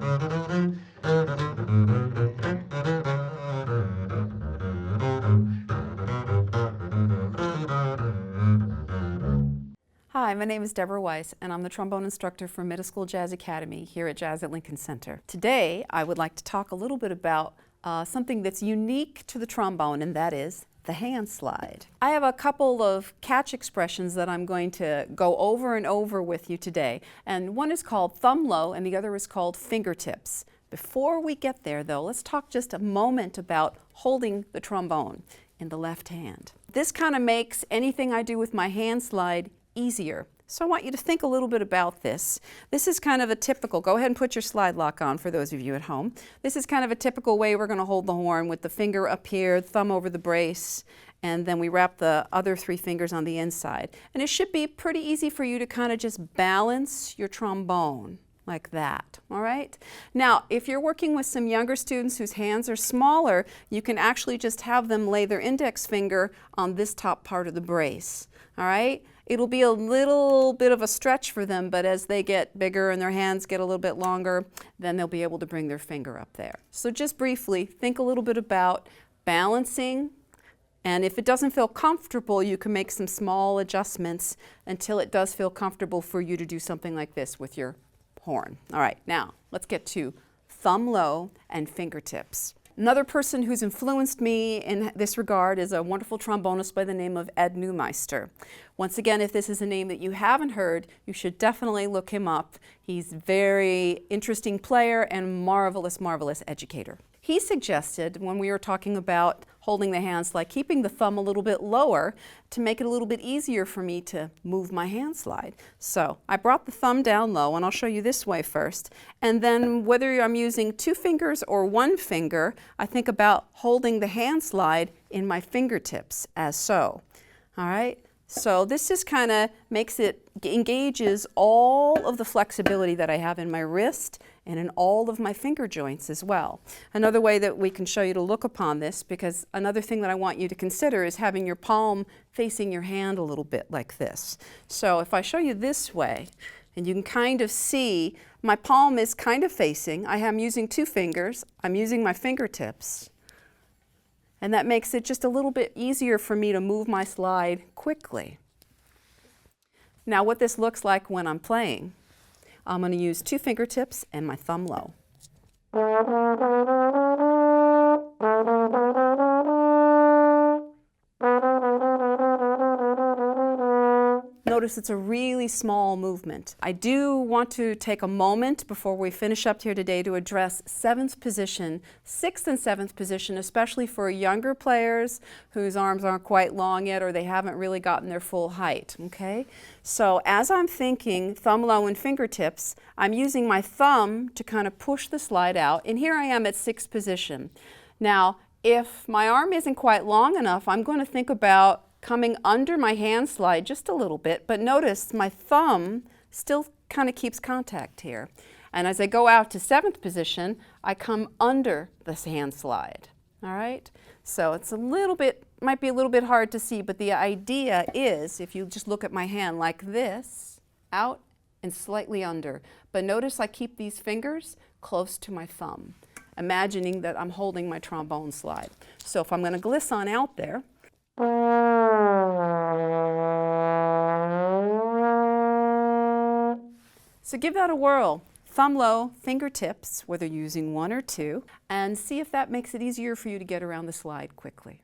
Hi, my name is Deborah Weisz, and I'm the trombone instructor for Middle School Jazz Academy here at Jazz at Lincoln Center. Today, I would like to talk a little bit about something that's unique to the trombone, and that is the hand slide. I have a couple of catch expressions that I'm going to go over and over with you today, and one is called thumb low and the other is called fingertips. Before we get there, though, let's talk just a moment about holding the trombone in the left hand. This kind of makes anything I do with my hand slide easier. So I want you to think a little bit about this. This is kind of a typical, go ahead and put your slide lock on for those of you at home. This is kind of a typical way we're going to hold the horn, with the finger up here, thumb over the brace, and then we wrap the other three fingers on the inside. And it should be pretty easy for you to kind of just balance your trombone like that, all right? Now, if you're working with some younger students whose hands are smaller, you can actually just have them lay their index finger on this top part of the brace, all right? It'll be a little bit of a stretch for them, but as they get bigger and their hands get a little bit longer, then they'll be able to bring their finger up there. So just briefly, think a little bit about balancing, and if it doesn't feel comfortable, you can make some small adjustments until it does feel comfortable for you to do something like this with your horn. All right, now let's get to thumb low and fingertips. Another person who's influenced me in this regard is a wonderful trombonist by the name of Ed Neumeister. Once again, if this is a name that you haven't heard, you should definitely look him up. He's a very interesting player and marvelous, marvelous educator. He suggested, when we were talking about holding the hand slide, keeping the thumb a little bit lower to make it a little bit easier for me to move my hand slide. So I brought the thumb down low, and I'll show you this way first. And then whether I'm using two fingers or one finger, I think about holding the hand slide in my fingertips as so. All right? So this just kind of engages all of the flexibility that I have in my wrist and in all of my finger joints as well. Another way that we can show you to look upon this, because another thing that I want you to consider is having your palm facing your hand a little bit like this. So if I show you this way, and you can kind of see my palm is kind of facing, I am using two fingers, I'm using my fingertips, and that makes it just a little bit easier for me to move my slide quickly. Now what this looks like when I'm playing, I'm going to use two fingertips and my thumb low. Notice it's a really small movement. I do want to take a moment before we finish up here today to address seventh position, sixth and seventh position, especially for younger players whose arms aren't quite long yet or they haven't really gotten their full height, okay? So as I'm thinking thumb low and fingertips, I'm using my thumb to kind of push the slide out, and here I am at sixth position. Now, if my arm isn't quite long enough, I'm going to think about coming under my hand slide just a little bit, but notice my thumb still kind of keeps contact here. And as I go out to seventh position, I come under this hand slide, all right? So it's a little bit, might be a little bit hard to see, but the idea is, if you just look at my hand like this, out and slightly under. But notice I keep these fingers close to my thumb, imagining that I'm holding my trombone slide. So if I'm going to gliss on out there, so give that a whirl. Thumb low, fingertips, whether you're using one or two, and see if that makes it easier for you to get around the slide quickly.